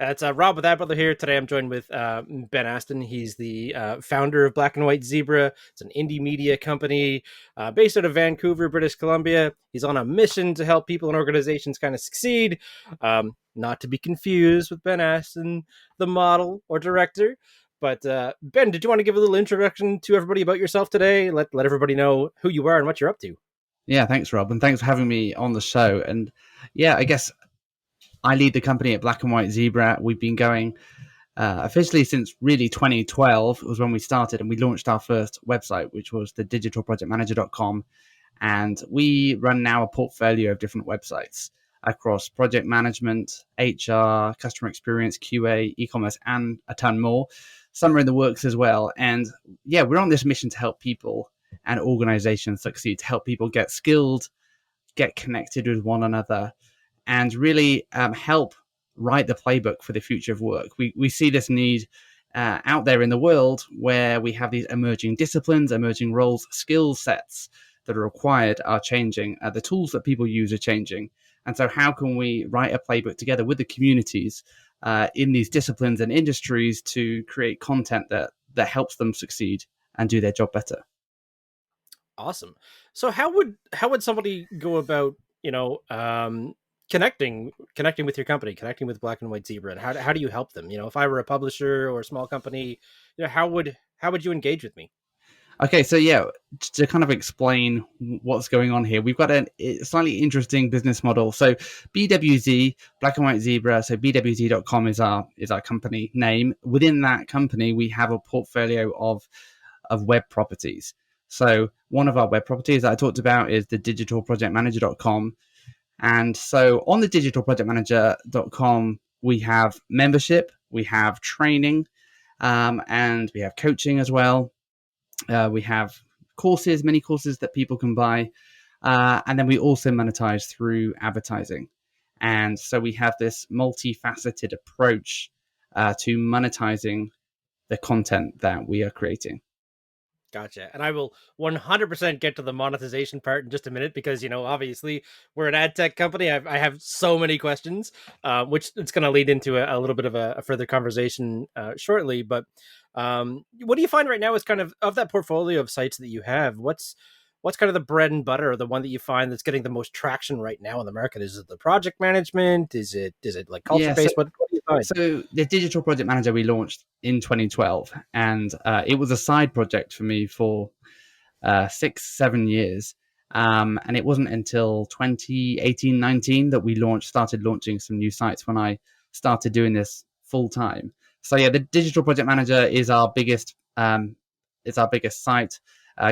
That's Rob with AdButler here. Today I'm joined with Ben Aston. He's the founder of Black and White Zebra. It's an indie media company based out of Vancouver, British Columbia. He's on a mission to help people and organizations kind of succeed. Not to be confused with Ben Aston, the model or director. But Ben, did you want to give a little introduction to everybody about yourself today? Let everybody know who you are and what you're up to. Yeah, thanks, Rob. And thanks for having me on the show. And yeah, I guess I lead the company at Black and White Zebra. We've been going officially since really 2012 was when we started, and we launched our first website, which was the digitalprojectmanager.com. And we run now a portfolio of different websites across project management, HR, customer experience, QA, e-commerce, and a ton more. Some are in the works as well. And yeah, we're on this mission to help people and organizations succeed, to help people get skilled, get connected with one another, and really help write the playbook for the future of work. We see this need out there in the world where we have these emerging disciplines, emerging roles, skill sets that are required are changing. The tools that people use are changing. And so how can we write a playbook together with the communities in these disciplines and industries to create content that helps them succeed and do their job better? Awesome. So how would somebody go about, connecting with your company, connecting with Black and White Zebra, and how do you help them? If I were a publisher or a small company, how would you engage with me? Okay, so yeah, to kind of explain what's going on here, we've got a slightly interesting business model. So BWZ, Black and White Zebra, so BWZ.com is our company name. Within that company, we have a portfolio of web properties. So one of our web properties that I talked about is the digitalprojectmanager.com. And so on the digitalprojectmanager.com, we have membership, we have training, and we have coaching as well. We have courses, many courses that people can buy. And then we also monetize through advertising. And so we have this multifaceted approach to monetizing the content that we are creating. Gotcha. And I will 100% get to the monetization part in just a minute because, obviously we're an ad tech company. I have so many questions, which it's going to lead into a little bit of a further conversation shortly. But what do you find right now is kind of that portfolio of sites that you have? What's kind of the bread and butter, or the one that you find that's getting the most traction right now in the market? Is it the project management? Is it like culture based? What do you find? So the Digital Project Manager we launched in 2012, and it was a side project for me for 6-7 years. And it wasn't until 2018-19 that we started launching some new sites when I started doing this full time. So yeah, the Digital Project Manager is our biggest site,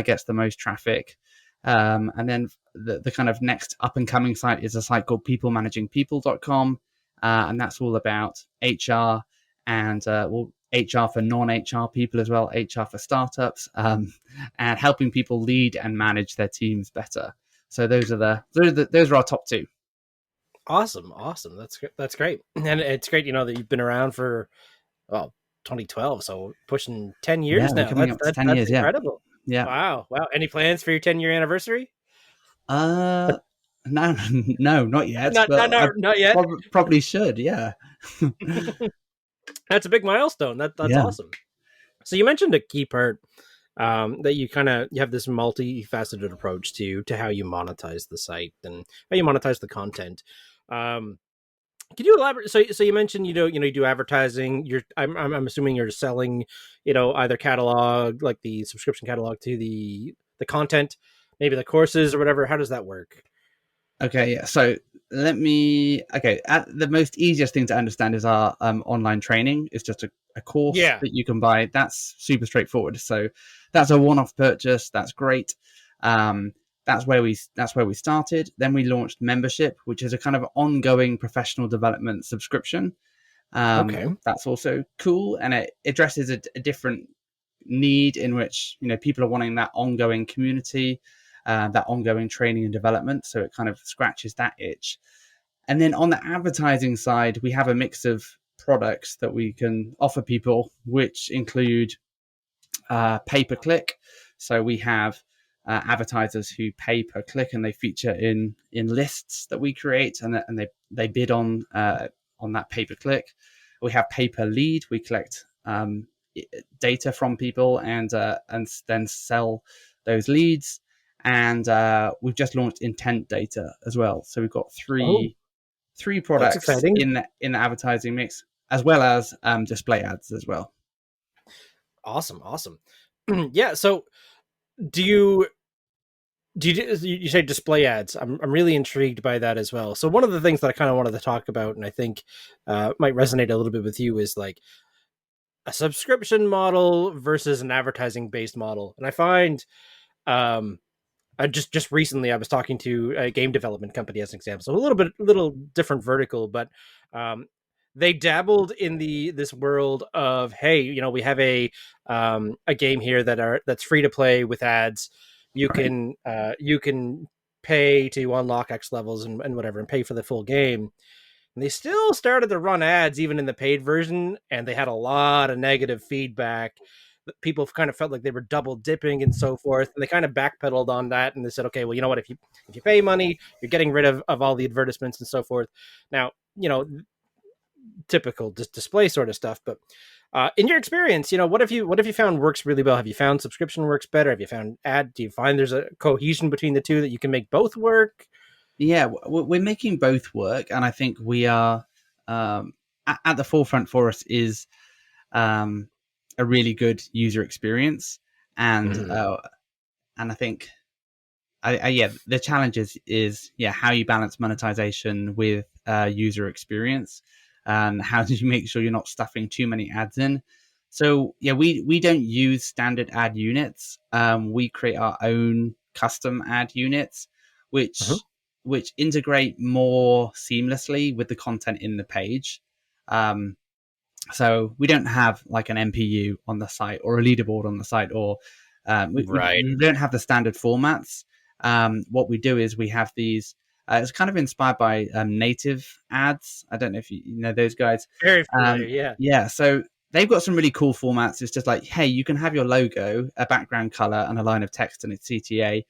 gets the most traffic. And then the kind of next up and coming site is a site called peoplemanagingpeople.com. And that's all about HR and HR for non-HR people as well, HR for startups, and helping people lead and manage their teams better. So those are our top two. Awesome. That's great. And it's great, that you've been around for 2012, so pushing 10 years now. That's 10 years, incredible. Yeah. Wow. Any plans for your 10-year anniversary? No, not yet. Not yet. Probably should, yeah. That's a big milestone. That's awesome. So you mentioned a key part that you have this multifaceted approach to how you monetize the site and how you monetize the content. Can you elaborate? So you mentioned you do advertising. I'm assuming you're selling either catalog, like the subscription catalog, to the content, maybe the courses or whatever. How does that work? Okay, yeah. So the most easiest thing to understand is our online training. It's just a course that you can buy. That's super straightforward. So that's a one-off purchase. That's great. That's where we started. Then we launched membership, which is a kind of ongoing professional development subscription. That's also cool, and it addresses a different need in which people are wanting that ongoing community, that ongoing training and development. So it kind of scratches that itch. And then on the advertising side, we have a mix of products that we can offer people, which include pay-per-click. So we have advertisers who pay per click, and they feature in lists that we create, and they bid on that pay-per-click. We have pay per lead. We collect data from people and then sell those leads. And we've just launched intent data as well. So we've got Oh, three that's products exciting. in the advertising mix, as well as display ads as well. Awesome, awesome. Yeah. So, do you you say display ads? I'm really intrigued by that as well. So one of the things that I kind of wanted to talk about, and I think might resonate a little bit with you, is like a subscription model versus an advertising based model. And I find um, I just recently I was talking to a game development company as an example, so a little different vertical, but um, they dabbled in the this world of, hey, you know, we have a game here that's free to play with ads. Right. You can pay to unlock X levels and whatever, and pay for the full game. And they still started to run ads even in the paid version, and they had a lot of negative feedback. People kind of felt like they were double dipping and so forth, and they kind of backpedaled on that, and they said, okay, well, you know what, if you pay money, you're getting rid of all the advertisements and so forth. Now, you know, typical display sort of stuff, but in your experience, you know, what have you found works really well? Have you found subscription works better? Have you found ad? Do you find there's a cohesion between the two that you can make both work? Yeah, we're making both work, and I think we are at the forefront for us is um, a really good user experience, and Mm-hmm. and I think yeah, the challenge is yeah how you balance monetization with user experience, and how do you make sure you're not stuffing too many ads in. So yeah, we don't use standard ad units. We create our own custom ad units, Mm-hmm. which integrate more seamlessly with the content in the page. Um, so we don't have like an MPU on the site or a leaderboard on the site, or Right. we don't have the standard formats. What we do is we have these. It's kind of inspired by native ads. I don't know if you know those guys. Very familiar. Yeah. Yeah, so they've got some really cool formats. It's just like, hey, you can have your logo, a background color, and a line of text, and it's CTA,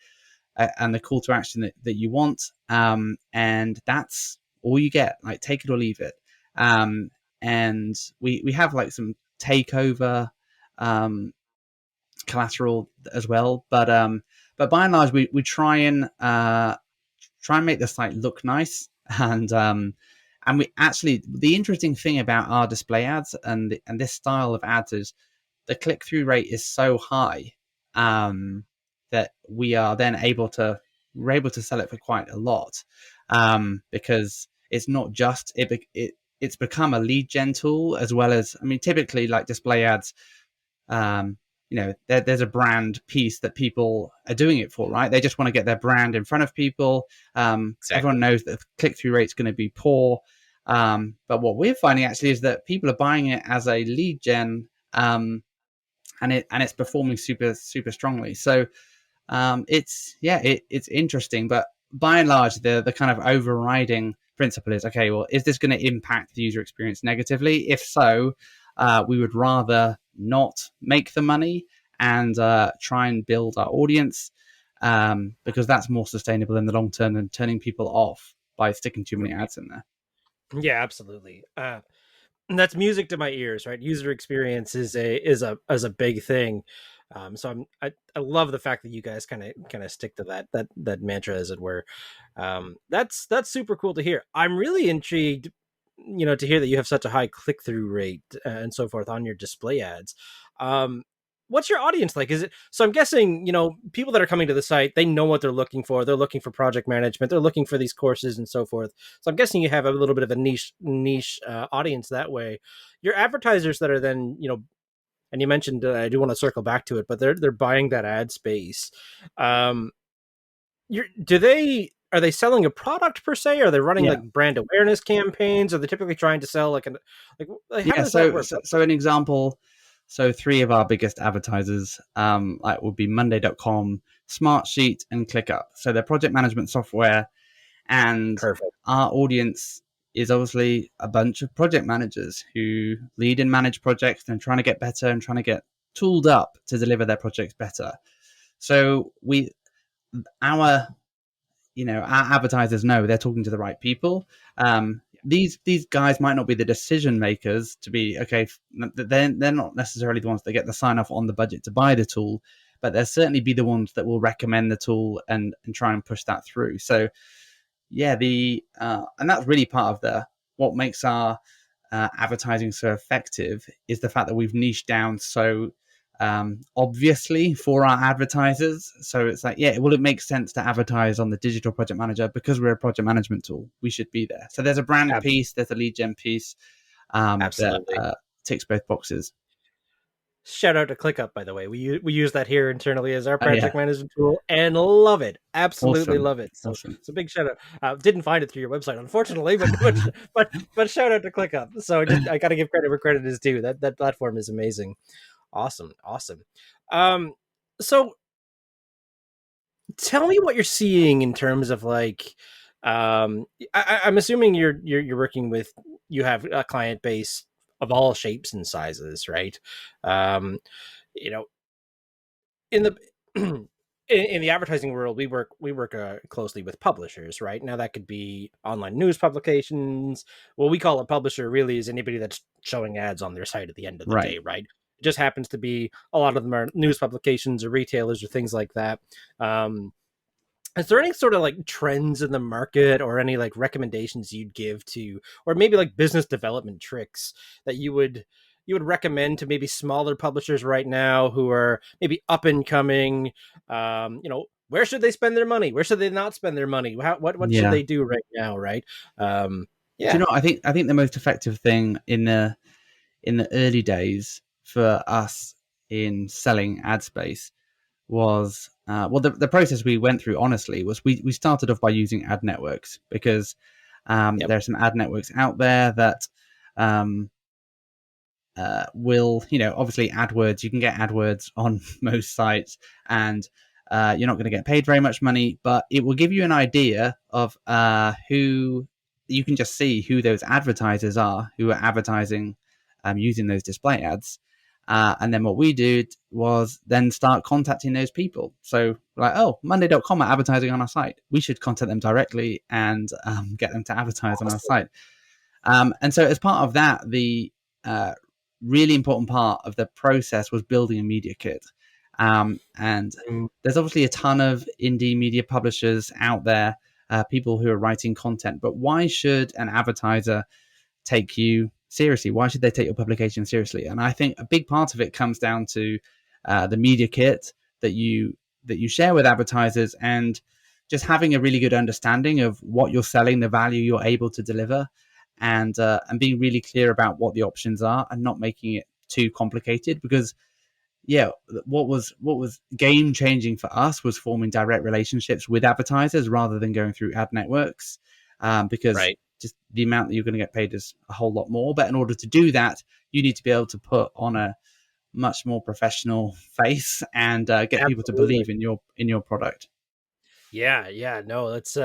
and the call to action that you want. And that's all you get. Like, take it or leave it. Um, and we have like some takeover um, collateral as well, but by and large, we try and make the site look nice, and we actually the interesting thing about our display ads and this style of ads is the click through rate is so high um, that we are then we're able to sell it for quite a lot, because it's not just it's become a lead gen tool as well as, I mean, typically like display ads, um, there's a brand piece that people are doing it for, right? They just want to get their brand in front of people. Everyone Exactly. knows that the click-through rate's going to be poor. But what we're finding actually is that people are buying it as a lead gen, and it's performing super, super strongly. So it's interesting, but by and large, the kind of overriding principle is, okay, well, is this going to impact the user experience negatively? If so, we would rather not make the money and try and build our audience, because that's more sustainable in the long term than turning people off by sticking too many Right. ads in there. Yeah, absolutely. And that's music to my ears, right? User experience is a big thing. So I love the fact that you guys kind of stick to that mantra, as it were. That's super cool to hear. I'm really intrigued, you know, to hear that you have such a high click through rate and so forth on your display ads. Um, what's your audience like? Is it so? I'm guessing, you know, people that are coming to the site, they know what they're looking for. They're looking for project management. They're looking for these courses and so forth. So I'm guessing you have a little bit of a niche audience that way. Your advertisers that are then, you know, and you mentioned, I do want to circle back to it, but they're buying that ad space. Um, do they are they selling a product per se? Are they running Yeah. like brand awareness campaigns? Are they typically trying to sell like how Yeah, does that work? so an example, so three of our biggest advertisers like would be Monday.com, Smartsheet, and ClickUp. So they're project management software, and Perfect. our audience is obviously a bunch of project managers who lead and manage projects and trying to get better and trying to get tooled up to deliver their projects better. So our our advertisers know they're talking to the right people. these guys might not be the decision makers to be okay. They're not necessarily the ones that get the sign off on the budget to buy the tool, but they'll certainly be the ones that will recommend the tool and try and push that through. So yeah, and that's really part of the what makes our advertising so effective is the fact that we've niched down so obviously for our advertisers. So it's like, yeah, well, it makes sense to advertise on the digital project manager because we're a project management tool. We should be there. So there's a brand piece, there's a lead gen piece that Absolutely. ticks both boxes. Shout out to ClickUp, by the way. We use that here internally as our Oh yeah, project management tool and love it. Absolutely awesome, love it. So awesome. it's a big shout out. Didn't find it through your website, unfortunately, but shout out to ClickUp. So I got to give credit where credit is due. That platform is amazing. Awesome, awesome. So tell me what you're seeing in terms of like, I'm assuming you're working with, you have a client base of all shapes and sizes, right? Um, you know, in the in the advertising world, we work closely with publishers, right? Now that could be online news publications. What we call a publisher really is anybody that's showing ads on their site at the end of the Right. day, right? It just happens to be a lot of them are news publications or retailers or things like that. Um, is there any sort of like trends in the market or any like recommendations you'd give to, or maybe like business development tricks that you would recommend to maybe smaller publishers right now who are maybe up and coming? Where should they spend their money? Where should they not spend their money? What should Yeah. they do right now? Right? Um, Do you yeah. know? I think the most effective thing in the early days for us in selling ad space was the process we went through honestly was we started off by using ad networks because Yep. there are some ad networks out there that um, will, obviously AdWords, you can get AdWords on most sites and you're not going to get paid very much money, but it will give you an idea of who you can just see who those advertisers are who are advertising using those display ads. And then what we did was then start contacting those people. So like, oh, Monday.com are advertising on our site. We should contact them directly and get them to advertise on our Awesome. site. And so as part of that, the uh, really important part of the process was building a media kit. And Mm. there's obviously a ton of indie media publishers out there, people who are writing content, but why should an advertiser take you seriously? Why should they take your publication seriously? And I think a big part of it comes down to the media kit that you share with advertisers and just having a really good understanding of what you're selling, the value you're able to deliver, and being really clear about what the options are and not making it too complicated. Because yeah, what was game changing for us was forming direct relationships with advertisers rather than going through ad networks, because Right. just the amount that you're going to get paid is a whole lot more. But in order to do that, you need to be able to put on a much more professional face and get people to Absolutely. believe in your product. Yeah. Yeah. No, that's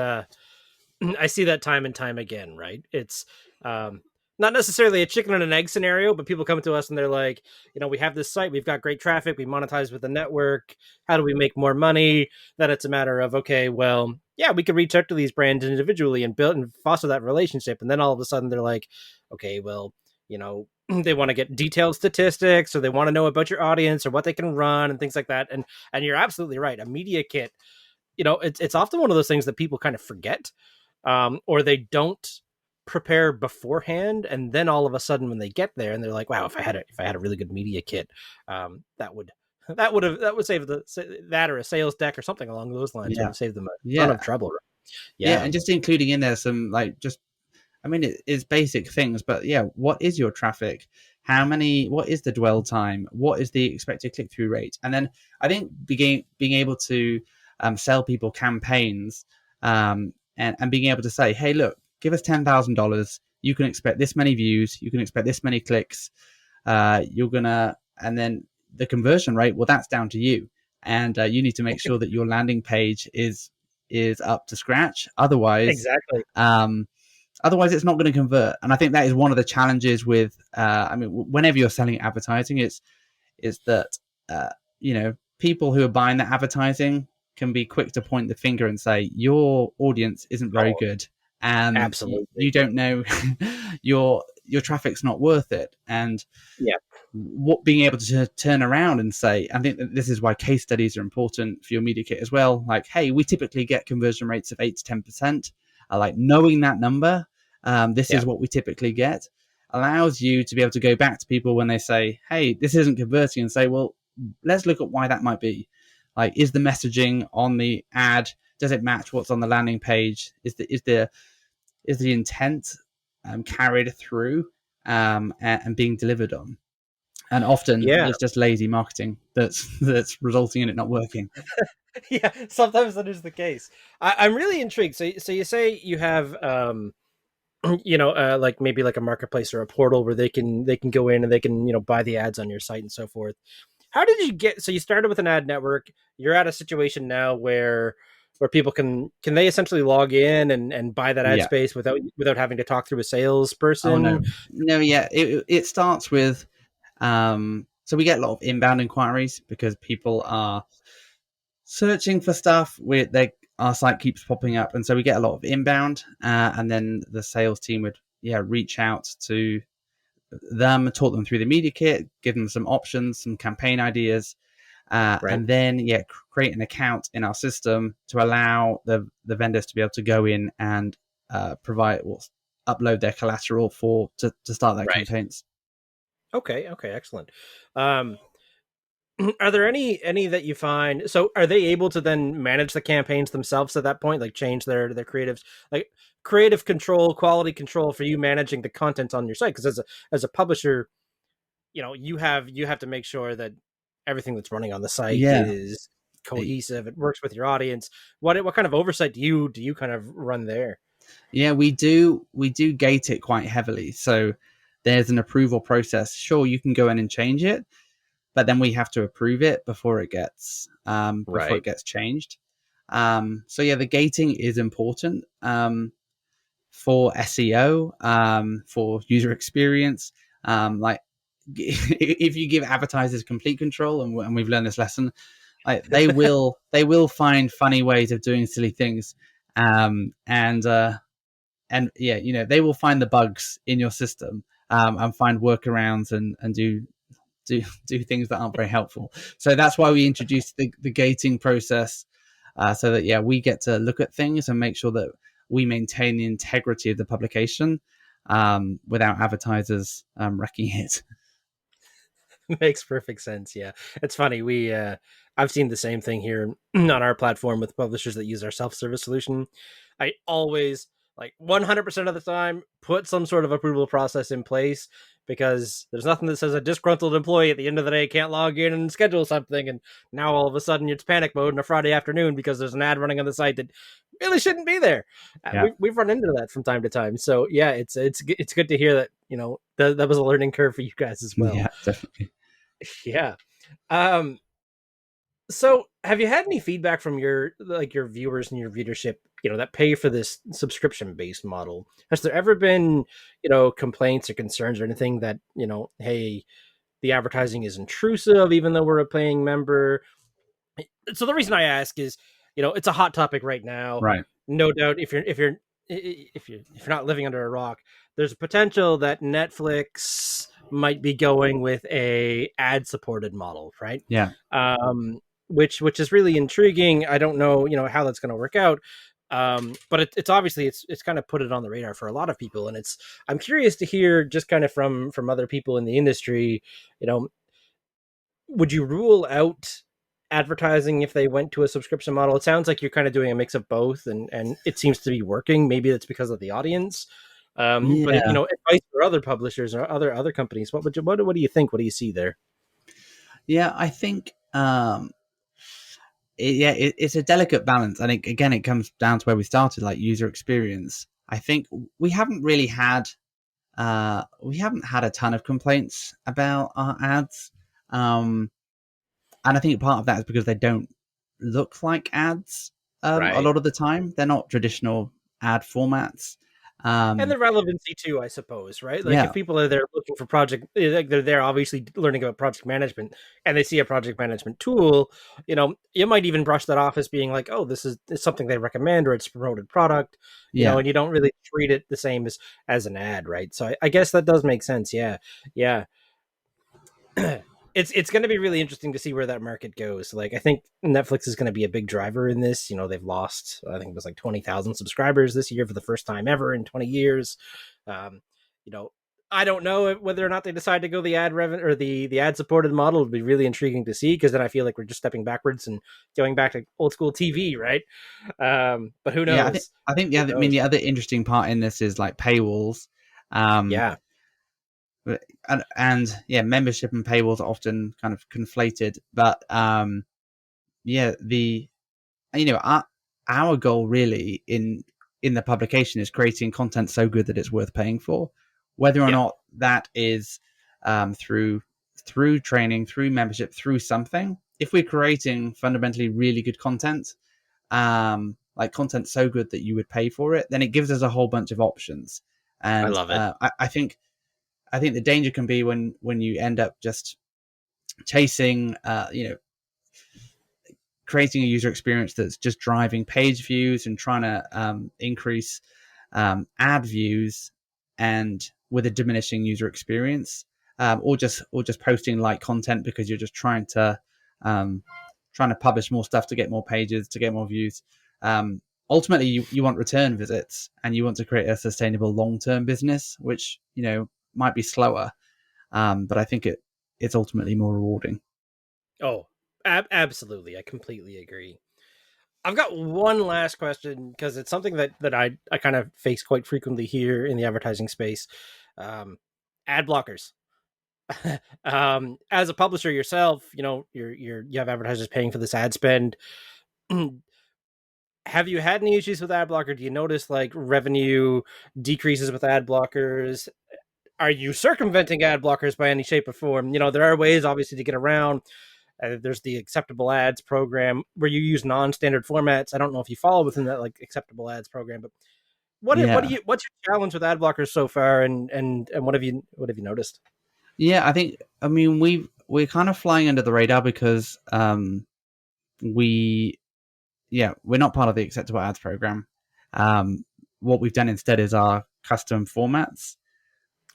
I see that time and time again, right? It's um, not necessarily a chicken and an egg scenario, but people come to us and they're like, we have this site, we've got great traffic, we monetize with the network. How do we make more money? Then it's a matter of, okay, well, yeah, we could reach out to these brands individually and build and foster that relationship. And then all of a sudden they're like, okay, well, they want to get detailed statistics or they want to know about your audience or what they can run and things like that. And you're absolutely right. A media kit, it's often one of those things that people kind of forget, or they don't prepare beforehand, and then all of a sudden when they get there and they're like, wow, if I had a really good media kit, that would save that, or a sales deck or something along those lines would Yeah, have saved them a ton yeah, of trouble. yeah, Yeah. and just including in there some like just I mean, it's basic things, but yeah, what is your traffic? What is the dwell time? What is the expected click through rate? And then I think being able to sell people campaigns and being able to say, hey, look, give us $10,000. You can expect this many views. You can expect this many clicks. And then the conversion rate, well, that's down to you. And you need to make sure that your landing page is up to scratch. Exactly. Um, Otherwise it's not going to convert. And I think that is one of the challenges with whenever you're selling advertising, is that people who are buying that advertising can be quick to point the finger and say your audience isn't very Oh, good and Absolutely. you don't know your traffic's not worth it. And Yeah. what being able to turn around and say, I think that this is why case studies are important for your media kit as well. Like, hey, we typically get conversion rates of 8 to 10%. Like knowing that number, this Yeah. is what we typically get, allows you to be able to go back to people when they say, hey, this isn't converting, and say, well, let's look at why that might be. Like, is the messaging on the ad, does it match what's on the landing page? Is the intent carried through and being delivered on? And often Yeah. it's just lazy marketing that's resulting in it not working. Yeah. Sometimes that is the case. I'm really intrigued. So you say you have like maybe like a marketplace or a portal where they can go in and they can buy the ads on your site and so forth. How did you get? So you started with an ad network. You're at a situation now where people can they essentially log in and buy that ad Yeah. space without having to talk through a Oh salesperson. no. Yeah. It starts with so we get a lot of inbound inquiries because people are searching for stuff. Our site keeps popping up, and so we get a lot of inbound, and then the sales team would reach out to them, talk them through the media kit, give them some options, some campaign ideas, Right. and then create an account in our system to allow the vendors to be able to go in and upload their collateral to start their Right. campaigns. Okay. Okay. Excellent. Um, are there any that you find? So are they able to then manage the campaigns themselves at that point, like change their creatives, like creative control, quality control for you managing the content on your site? Because as a publisher, you have to make sure that everything that's running on the site Yeah. is cohesive. It works with your audience. What kind of oversight do you kind of run there? Yeah, we do gate it quite heavily. So there's an approval process. Sure, you can go in and change it, but then we have to approve it before it Right. gets changed. So yeah, the gating is important for SEO, for user experience. Like if you give advertisers complete control, and we've learned this lesson, like they will find funny ways of doing silly things, and yeah, they will find the bugs in your system, and find workarounds and do things that aren't very helpful. So that's why we introduced the gating process, so that we get to look at things and make sure that we maintain the integrity of the publication, without advertisers wrecking it. Makes perfect sense. Yeah, it's funny. I've seen the same thing here on our platform with publishers that use our self-service solution. I always, like, 100% of the time, put some sort of approval process in place, because there's nothing that says a disgruntled employee at the end of the day can't log in and schedule something, and now all of a sudden it's panic mode on a Friday afternoon because there's an ad running on the site that really shouldn't be there. Yeah, We've run into that from time to time. So yeah, it's good to hear that that was a learning curve for you guys as well. yeah, definitely. Yeah. Um, so have you had any feedback from your viewers and your readership, that pay for this subscription based model? Has there ever been, complaints or concerns or anything that, hey, the advertising is intrusive even though we're a paying member? So the reason I ask is, it's a hot topic right now. Right. No doubt, if you're not living under a rock, there's a potential that Netflix might be going with a ad supported model, right? Yeah. Which is really intriguing. I don't know, how that's going to work out. But it's obviously it's kind of put it on the radar for a lot of people, and I'm curious to hear just kind of from other people in the industry. You know, would you rule out advertising if they went to a subscription model? It sounds like you're kind of doing a mix of both, and it seems to be working. Maybe that's because of the audience. But Yeah. advice for other publishers or other companies. What do you think? What do you see there? Yeah, I think it's a delicate balance. I think again it comes down to where we started, like user experience. I think we haven't had a ton of complaints about our ads, and I think part of that is because they don't look like ads. A Right. lot of the time, they're not traditional ad formats. And the relevancy too, I suppose, right? Like if Yeah, people are there looking for project, like they're there obviously learning about project management, and they see a project management tool, you might even brush that off as being like, oh, this is something they recommend or it's a promoted product, yeah. and you don't really treat it the same as an ad, right? So I guess that does make sense. Yeah, yeah. It's going to be really interesting to see where that market goes. Like I think Netflix is going to be a big driver in this. They've lost, I think it was like 20,000 subscribers this year for the first time ever in 20 years. Um, you know, I don't know whether or not they decide to go the ad revenue or the ad supported model. Would be really intriguing to see because then I feel like we're just stepping backwards and going back to old school TV, right? But who Yeah, knows? I think Who knows? the other interesting part in this is like paywalls. Um, Yeah, and yeah, membership and paywalls are often kind of conflated, but yeah, our goal really in the publication is creating content so good that it's worth paying for, whether or yeah, not that is through training, through membership, through something. If we're creating fundamentally really good content, like content so good that you would pay for it, then it gives us a whole bunch of options. I And love it. I think the danger can be when you end up just chasing, creating a user experience that's just driving page views and trying to increase ad views, and with a diminishing user experience, or just posting like content because you're just um, trying to publish more stuff to get more pages to get more views. Ultimately, you want return visits and you want to create a sustainable long-term business, which might be slower, but I think it's ultimately more rewarding. Oh, absolutely. I completely agree. I've got one last question because it's something that I kind of face quite frequently here in the advertising space. Um, ad blockers. As a publisher yourself, you have advertisers paying for this ad spend. Have you had any issues with ad blocker? Do you notice like revenue decreases with ad blockers? Are you circumventing ad blockers by any shape or form? There are ways obviously to get around. There's the acceptable ads program where you use non-standard formats. I don't know if you follow within that like acceptable ads program, but Yeah, what's your challenge with ad blockers so far, and what have you noticed? yeah. I mean, we're kind of flying under the radar because we we're not part of the acceptable ads program. What we've done instead is our custom formats,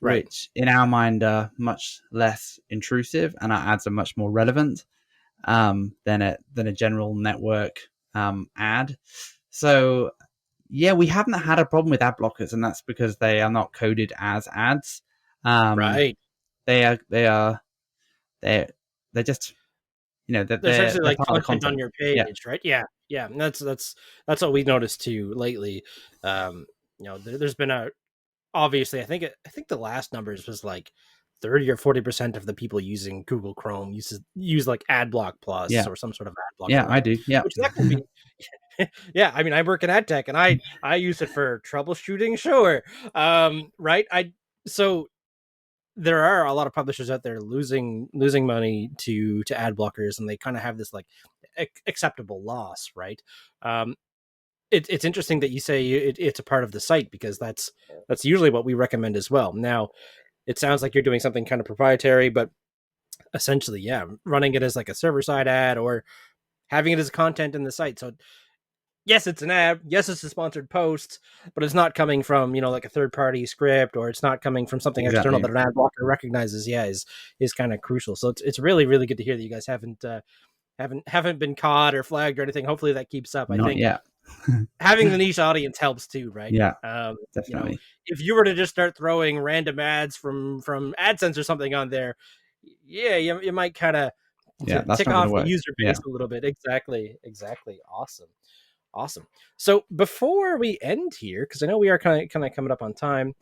Right, which in our mind are much less intrusive and our ads are much more relevant than a general network ad. So yeah, we haven't had a problem with ad blockers, and that's because they are not coded as ads. Um, right. they are they're just They're essentially they're like part of the content on content. your Yeah, page, right? Yeah, yeah. And that's what we noticed too lately. There's been a obviously I think the last numbers was like 30 or 40% of the people using Google Chrome use like AdBlock Plus yeah, or some sort of ad blocker, yeah. I right? do. Yeah, Which that can be yeah, I mean I work in ad tech and I use it for troubleshooting, sure. Right? I so there are a lot of publishers out there losing money to ad blockers, and they kind of have this like acceptable loss, right? Um, it's interesting that you say it's a part of the site because that's usually what we recommend as well. Now, it sounds like you're doing something kind of proprietary, but essentially, yeah, running it as like a server side ad or having it as content in the site. So yes, it's an ad. Yes, it's a sponsored post, but it's not coming from like a third party script, or it's not coming from something external exactly. that an ad blocker recognizes. Yeah, is kind of crucial. So it's really really good to hear that you guys haven't been caught or flagged or anything. Hopefully that keeps up. I Not think yet. having the niche audience helps too, right? Yeah, Um, definitely. if you were to just start throwing random ads from AdSense or something on there, yeah, you might kind of Yeah, that's tick not going to off the work. user Yeah. base a little bit. Exactly, exactly. Awesome. Awesome. So before we end here, because I know we are kind of coming up on time,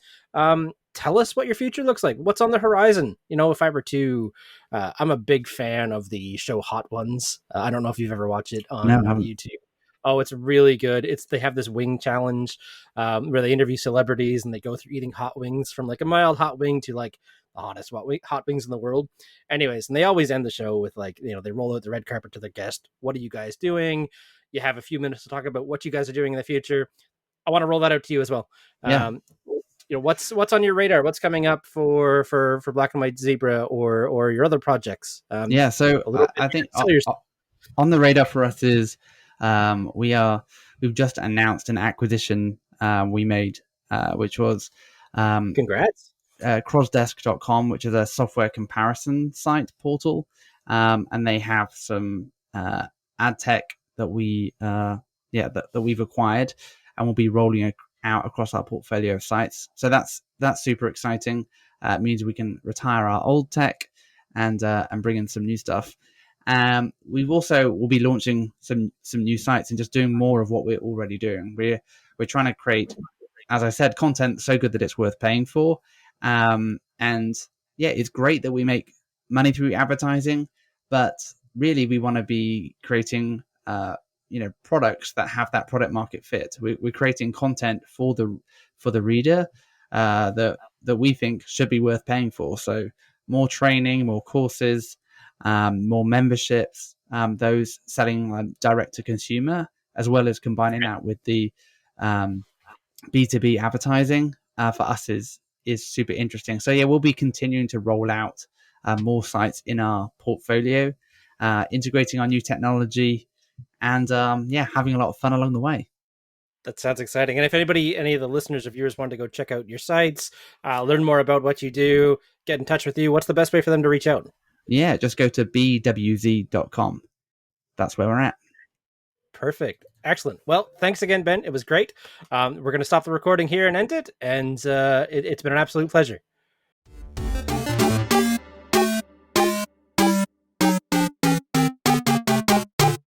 tell us what your future looks like. What's on the horizon? If I were to, I'm a big fan of the show Hot Ones. I don't know if you've ever watched it No, I on haven't. YouTube. Oh, it's really good. They have this wing challenge where they interview celebrities and they go through eating hot wings from like a mild hot wing to like the hottest hot wings in the world. Anyways, and they always end the show with like they roll out the red carpet to the guest. What are you guys doing? You have a few minutes to talk about what you guys are doing in the future. I want to roll that out to you as well. Yeah. What's on your radar? What's coming up for Black and White Zebra or your other projects? Yeah. So A little bit. I think Sell your on the radar for us is we've just announced an acquisition we made, which was congrats. crossdesk.com, which is a software comparison site portal, and they have some ad tech that that we've acquired, and we'll be rolling out across our portfolio of sites. So that's super exciting. It means we can retire our old tech and bring in some new stuff. We've also will be launching some new sites and just doing more of what we're already doing. We're trying to create, as I said, content so good that it's worth paying for. And yeah, it's great that we make money through advertising, but really we want to be creating products that have that product market fit. We're creating content for the reader that we think should be worth paying for. So more training, more courses, more memberships, those selling direct to consumer, as well as combining that with the B2B advertising for us is super interesting. So yeah, we'll be continuing to roll out more sites in our portfolio, integrating our new technology, and having a lot of fun along the way. That sounds exciting. And if any of the listeners of yours want to go check out your sites, learn more about what you do, get in touch with you, what's the best way for them to reach out? Yeah, just go to bwz.com. That's where we're at. Perfect. Excellent. Well, thanks again, Ben. It was great. We're going to stop the recording here and end it. And it's been an absolute pleasure.